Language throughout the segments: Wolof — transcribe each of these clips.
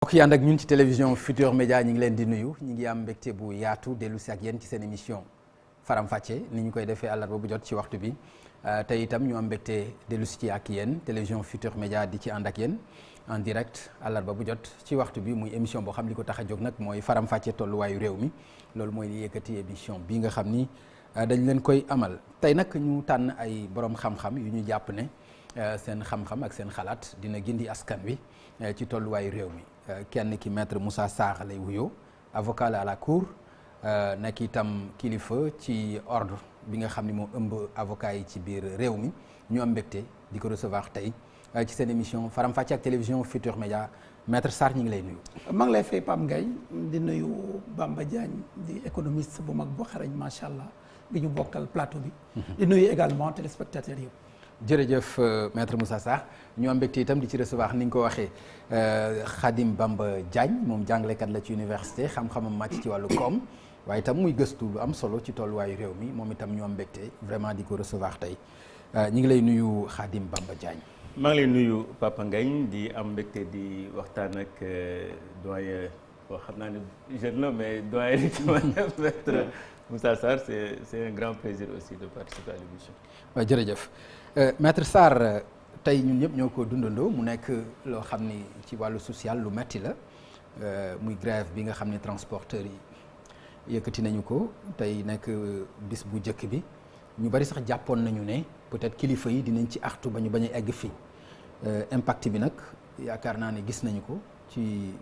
mbokk yi ànd ak ñun ci télévision Futurs Médias ñi ngi leen di nuyu ñi ngi am mbégte bu yaatu dellu si ak yéen ci seen émission Faram Facce ni ñu koy defee àllarba bu jot ci waxtu bi tey itam ñu am mbégte dellu si ci ak yéen télévision Futurs Médias di ci ànd ak yéen en direct àllarba bu jot ci waxtu bi muy émission boo xam li ko tax a jóg nag mooy Faram Facce tolluwaayu réew mi loolu mooy li yëkkati émission bi nga xam ni dañ leen koy amal tey nag ñu tànn ay borom xam-xam yu ñu jàpp ne seen xam-xam ak seen xalaat dina gindi askan wi ci tolluwaayu réew mi kenn ki maître Moussa Sarr lay wuyoo avocat la à la cour nekk itam kilifa ci ordre bi nga xam ni moo ëmb avocat yi ci biir réew mi ñu am mbégte di ko recevoir tey ci seen émission Faram Facce ak télévision Futurs Médias maître Sarr ñu ngi lay nuyu. maa ngi lay fay Pape Ngagne di nuyu Bamba Diagne di économiste bu mag bu xarañ macha allah bi ñu bokkal plateau bi. di nuyu également téléspectateurs yëpp. jërëjëf maître Moussa Sarr ñu am mbégte itam di ci recevoir ni nga ko waxee Khadim Bamba Diagne moom jàngalekat la ci université xam-xamam màcc ci wàllu koom waaye itam muy gëstu lu am solo ci tolluwaayu réew mi moom itam ñu am mbégte vraiment di ko recevoir tey ñu ngi lay nuyu Khadim Bamba Diagne. maa ngi lay nuyu Papa Ngagne di am mbégte di waxtaan ak doyen boo xam naa ne jeune la mais doyen di maître Moussa Sarr c'est un grand plaisir aussi de participer à l'émission. waaw jërëjëf maître Sarr tey ñun ñëpp ñoo ko dundandoo mu nekk loo xam ni ci wàllu social lu metti la muy grève bi nga xam ne transporteurs yi yëkkati nañu ko tey nekk bis bu njëkk bi ñu bari sax jàppoon nañu ne peut-être kilifa yi dinañ ci artu ba ñu bañ a egg fii impact bi nag yaakaar naa ne gis nañu ko ci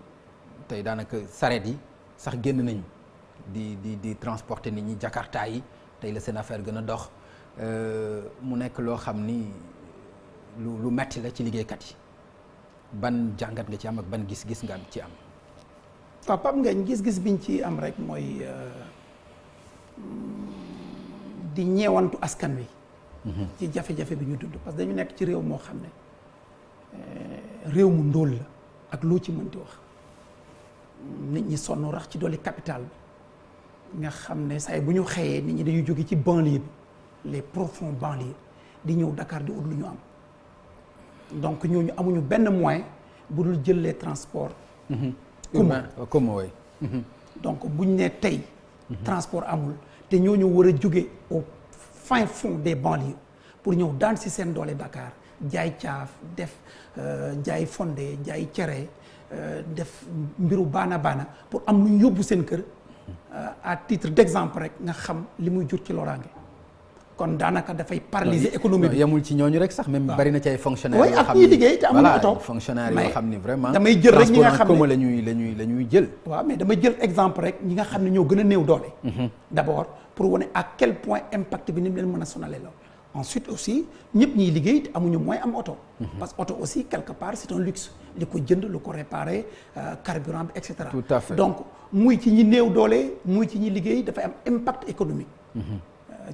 tey daanaka sareet yi sax génn nañu di transporter nit ñi jakarta yi tey la seen affaire gën a dox mu nekk loo xam ni lu metti la ci liggéeykat yi ban jàngat nga ci am ak ban gis-gis nga ci am. waaw Pape Ngagne gis-gis biñ ci am rek mooy di ñeewantu askan wi. ci jafe-jafe bi ñu dund parce que dañu nekk ci réew moo xam ne réew mu ndóol la ak loo ci mënti wax nit ñi sonn rax ci dolli capital bi nga xam ne saa bu ñu xëyee nit ñi dañuy jóge ci banlieue bi les profonds banlieues di ñëw Dakar di ut lu ñu am donc ñooñu amuñu benn moyen bu dul jël les transports comme way donc buñ ne tey transport amul te ñooñu war a jóge au fin fond des banlieues pour ñëw daan si seen doole Dakar jaay caaf def jaay fondé jaay cere def mbiru baana pour am lu ñu yóbbu seen kër à titre d'exemple rek nga xam li muy jur ci loraange kon daanaka dafay paralyser économie bi. yemul ci ñooñu rek sax même bari na ci ay fonctionnaires yoo xam ak ñuy liggéey te amuñu oto fonctionnaires yoo xam ni vraiment damay jël rek ñi nga xam ne la ñuy jël. waaw mais damay jël exemple rek ñi nga xam ne ñoo gën a néew doole. d'abord pour wane à quel point impact bi ni mu leen mën a sonalee lool. ensuite aussi ñëpp ñiy liggéey te amuñu moyen am oto. parce que oto aussi quelque part c'est un luxe li ko jënd lu ko réparer carburant bi et cetera. tout à fait donc muy ci ñi néew doole muy ci ñi liggéey dafay am impact économique.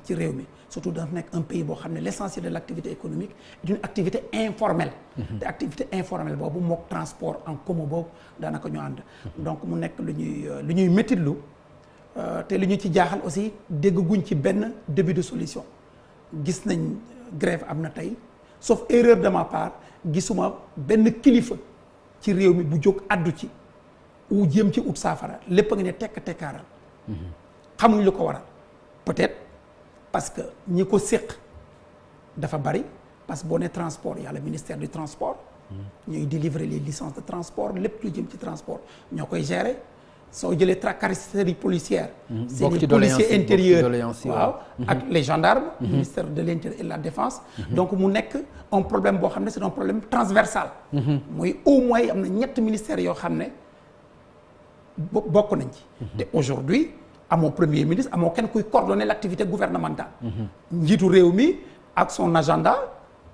ci réew mi surtout dafa nekk un pays boo xam ne l'essentiel de l'activité économique est une activité informelle. te activité informelle boobu mook transport en commun boobu daanaka ñu ànd. donc mu nekk lu ñuy métitlu te lu ñu ci jaaxal aussi dégg guñ ci benn début de solution gis nañ grève am na tey sauf erreur de ma part gisuma benn kilifa ci réew mi bu jóg addu ci ou jéem ci ut saafara lépp a ngi ne tekk tekkaaral. xamuñ lu ko waral peut-être. parce que ñi ko séq dafa bari parce que boo nee transport y a le ministère du transport ñuy délivrer les licences de transport lépp lu jëm ci transport ñoo koy gérer soo jëlee carrosserie policière c'est les policiers intérieurs waaw ak les gendarmes ministère de l'intérieur et de la défense donc mu nekk un problème boo xam ne c'est un problème transversal mooy au moins am na ñett ministères yoo xam ne bokk nañ ci te aujourd'hui amoo premier ministre amoo kenn kuy coordonner l'activité gouvernementale. njiitu réew mi ak son agenda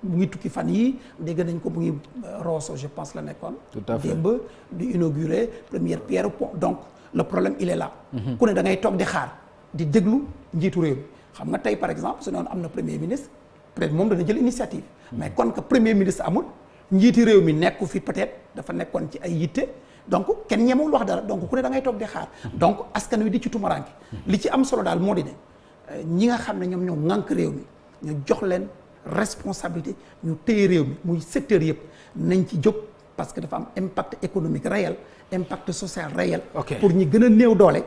mu ngi tukki fan yi dégg nañ ko mu ngi Rosso je pense la nekkoon. tout à fait démb di inaugurer première pierre pont donc le problème il est là. ku ne da ngay toog di xaar di déglu njiitu réew mi xam nga tey par exemple su noonu am na premier ministre peut-être moom dana jël initiative. mais kon que premier ministre amul njiiti réew mi nekku fi peut-être dafa nekkoon ci ay yitte. donc kenn ñemewul wax dara donc ku ne da ngay toog di xaar donc askan wi di ci tumuraanke li ci am solo daal moo di ne ñi nga xam ne ñoom ñoo ŋànk réew mi ñu jox leen responsabilité ñu téye réew mi muy secteur yëpp nañ ci jóg parce que dafa am impact économique réel impact social réel. Ok. pour ñi gën a néew doole.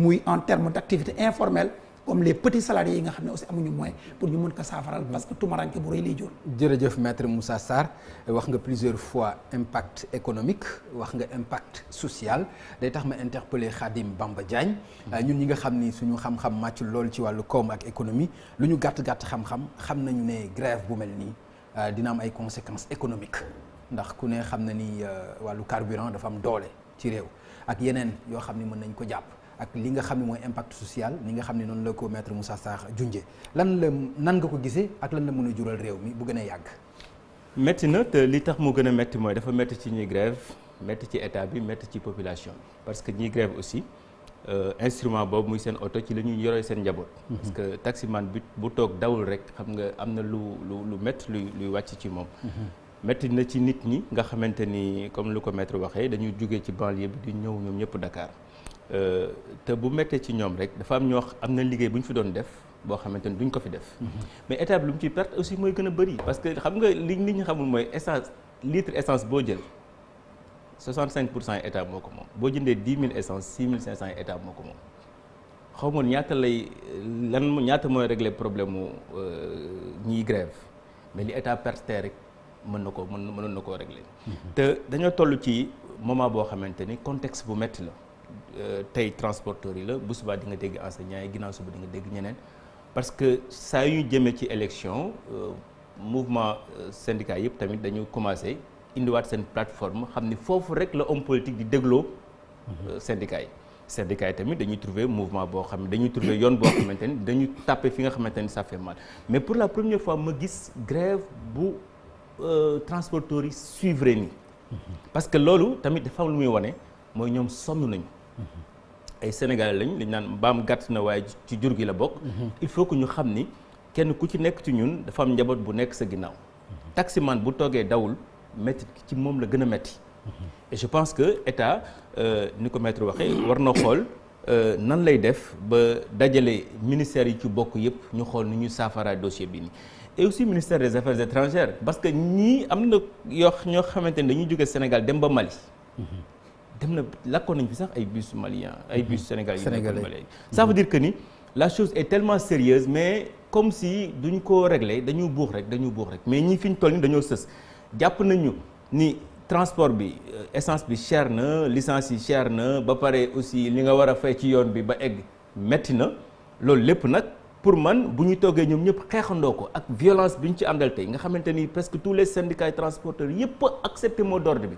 muy en termes d'activité informelle comme les petits salariés yi nga xam ne aussi amuñu moyen pour ñu mën ko saafaral parce que tumaranke bu rëy lay jur. jërëjëf maître Moussa Sarr wax nga plusieurs fois impact économique wax nga impact social day tax ma interpeller Khadim Bamba Diagne ñun ñi nga xam ni suñu xam-xam màccul lool ci wàllu koom ak économie lu ñu gàtt-gàtt xam nañu ne grève bu mel nii dina am ay conséquences économiques ndax ku ne xam na ni wàllu carburant dafa am doole ci réew ak yeneen yoo xam ni mën nañ ko jàpp ak li nga xam ne mooy impact social ni nga xam ne noonu la ko maître Moussa Sarr junjee nan nga ko gisee ak lan la mën a jural réew mi bu gën a yàgg. métti na te li tax mu gën a métti mooy dafa métti ci ñuy grève métti ci état bi métti ci population bi parce que ñuy grève aussi instrument boobu muy seen oto ci la ñuy yoree seen njaboot. parce que taximan bi bu toog dawul rek xam nga am na lu métti luy wàcc ci moom. métti na ci nit ñi nga xamante ni comme lu ko maître waxee dañuy jógee ci banlieue bi di ñëw ñoom ñëpp Dakar. te bu méttee ci ñoom rek dafa am am na liggéey bu ñu fi doon def boo xamante ni duñ ko fi def. mais état bi lu mu ciy perte aussi mooy gën a bëri parce que xam nga li nit ñi xamul mooy essence litre essence boo jël 65% état moo ko moom boo jëndee 10 000 essence 6500 état moo ko moom xaw ma ñaata mooy régler problème mu ñiy grève mais li état perte rek mënoon na koo régler. te dañoo toll ci moment boo xamante ni contexte bu métti la. tey transporteurs yi la bu subaa di nga dégg enseignants yi ginnaaw suba di nga dégg ñeneen parce que saa yu ñu jëmee ci élection mouvement syndicat yëpp tamit dañu commencé indiwaat seen plateforme xam ni foofu rek la homme politique di dégloo syndicats yi tamit dañuy trouver mouvement boo xam ne dañuy trouver yoon boo xamante ni dañu tàppe fi nga xamante ni ça fait mal mais pour la première fois ma gis grève bu transporteurs yi suivre nii parce que loolu tamit dafa am lu muy wane mooy ñoom sonn nañu ay Sénégalais lañ naan mbaam gàtt na waaye ci jur gi la bokk. il faut que ñu xam ni kenn ku ci nekk ci ñun dafa am njaboot bu nekk sa ginnaaw. taximan bu toogee dawul métti ci moom la gën a métti. et je pense que état ni ko maître waxee war na xool nan lay def ba dajale ministères yi ci bokk yëpp ñu xool ni ñu saafara dossier bi nii. et aussi ministère des affaires étrangères parce que ñii am na ñoo xamante ne dañuy jóge Sénégal dem ba Mali. dem na lakkoon nañ fi sax ay bus malien ay bus sénégalais ça veut dire que ni la chose est tellement sérieuse mais comme si duñ ko régler dañu buux rek mais ñi fi ñu toll ni dañoo sës jàpp nañu ni transport bi essence bi cher na licence yi cher na ba pare aussi li nga war a fay ci yoon bi ba egg metti na loolu lépp nag pour man bu ñu toogee ñoom ñëpp xeexandoo ko ak violence bi ñu ci àndal tey nga xamante ni presque tous les syndicats transporteurs yëpp accepté mot d'ordre bi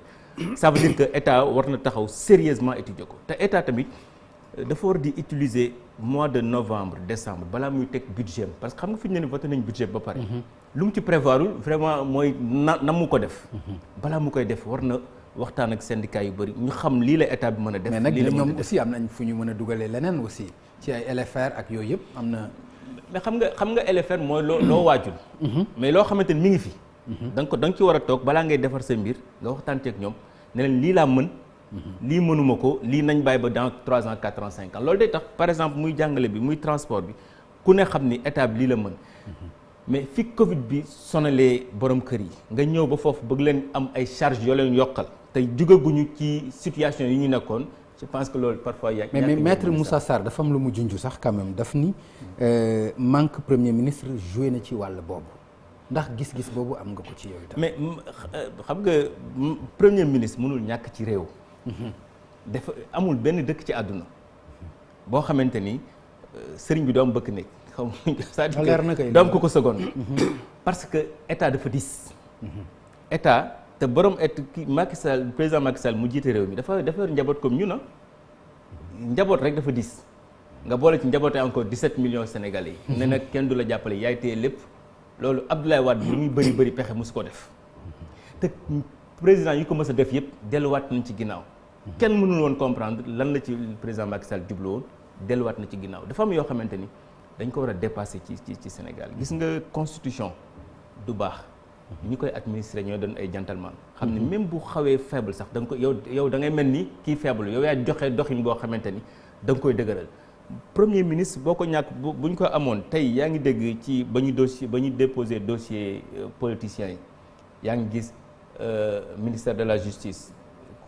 ça veut dire que état war na taxaw sérieusement étudier ko te état tamit dafa war di utiliser mois de novembre décembre balaa muy teg budget parce que xam nga fi ñu ne ni voté nañ budget ba pare. lu mu ci prévoirul vraiment mooy na mu ko def. balaa mu koy def war na waxtaan ak syndicats yu bëri ñu xam lii la état bi mën a def. mais nag ñoom aussi am nañ fu ñu mën a dugalee leneen aussi ci ay LFR ak yooyu yëpp am na. mais xam nga LFR mooy loo waajul. mais loo xamante ni mi ngi fi. da nga ci war a toog balaa ngay defar sa mbir nga waxtaan ak ñoom. ne leen lii laa mën lii mënuma ko lii nañ bàyyi ba dans 3 ans 4 ans 5 ans loolu day tax par exemple muy jàngale bi muy transport bi ku ne xam ni état bi lii la mën mais fi Covid bi sonalee borom kër yi nga ñëw ba foofu bëgg leen am ay charges yoo leen yokkal tey jugaguñu ci situation yi ñu nekkoon je pense que loolu parfois mais maître Moussa Sarr dafa am lu mu junj sax quand même daf ni manque premier ministre joué na ci wàll boobu ndax gis-gis boobu am nga ko ci yow itam. mais xam nga premier ministre mënul ñàkk ci réew. dafa amul benn dëkk ci àdduna. boo xamante ni sëriñ bi doom bëkk nekk xam c'est-à-dire doom ko seconde. parce que état dafa dis. état te borom Macky Sall président Macky Sall mu jiite réew mi dafa yor njaboot comme ñu na njaboot rek dafa dis nga boole ci njabootee encore 17 millions sénégalais yi. ne nag kenn du la jàppale yaay téye lépp. loolu Abdoulaye Wade bi muy bëri pexe mosu ko def te président yi ko mës a def yëpp delluwaat nañ ci ginnaaw kenn mënul woon comprendre lan la ci président Macky Sall jublu woon delluwaat na ci ginnaaw dafa am yoo xamante ni dañ ko war a dépasser ci Sénégal gis nga constitution du baax ñi koy administrer ñoo doon ay gentleman xam ne même bu xawee faible sax da nga ko yow da ngay mel ni kii faible yow yaa joxe doxin boo xamante ni da nga koy dëgëral premier ministre boo ko ñàkk bu ñu ko amoon tey yaa ngi dégg ci ba ñu déposé dossier politiciens yi yaa ngi gis ministère de la justice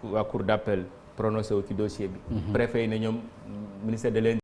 waa cour d'appel prononcé wu ci dossier bi. préfet yi ne ñoom ministère de